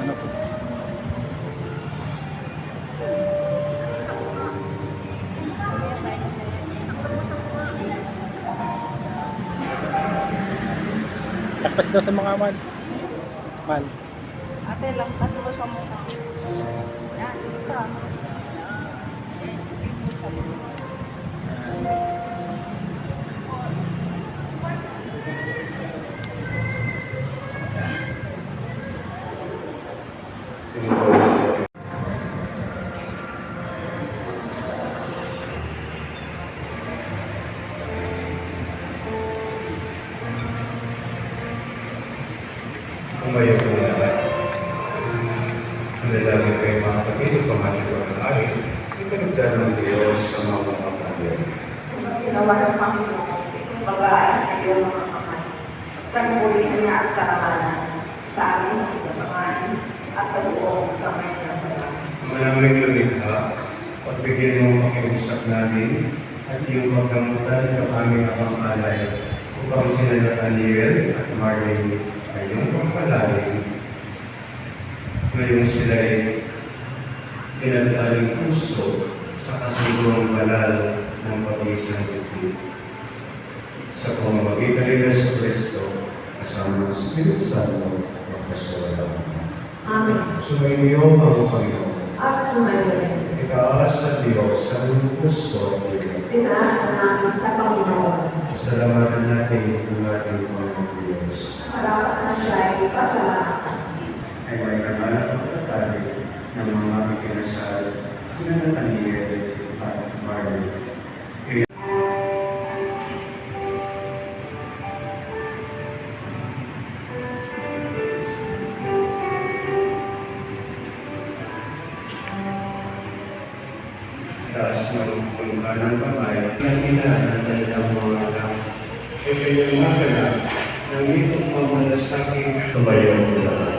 na po. Takpas daw sa mga man. Man. Ate lang, kaso ko sa mukha. Yan, sige pa. Umayaw po lahat. Manalangin kayo mga kapatid, pamati ko ng hari. Ipanagdaan ng Diyos sa mga kapatid. Ginawa ng Panginoon, bagaan sa iyong mga kamay. Sa kapulihan niya at karangalan, sa aming pagkapangain at sa buong sa may karangalan. Manaming lumikha, pagbigyan mo makiusap namin at iyong magdamutan ng aming akamaalay upang sila Nathaniel at Marlene ngayong pagpalain. Ngayong sila ay pinagdaling puso sa kasigurong banal ng pag-iisang dibdib. Sa pamamagitan ni Yesu Cristo, kasama ng Espiritu Santo, magpasawala. Amen. Sumainyo ang Panginoon. At sumayin. Itaas sa Diyos sa buong puso at ikaw. Tinaasa namin sa Panginoon. Pasalamatan natin ang ating Panginoon Diyos. Marapat na siya ay pasalamatan. Ay may kanalang pagtatali ng mga ikinasal, sina Nathaniel at Marlene. Taas ng kanang kamay ng ina ng kanilang mga anak. Ito yung mga anak ng itong mamalasakit tumayo lahat.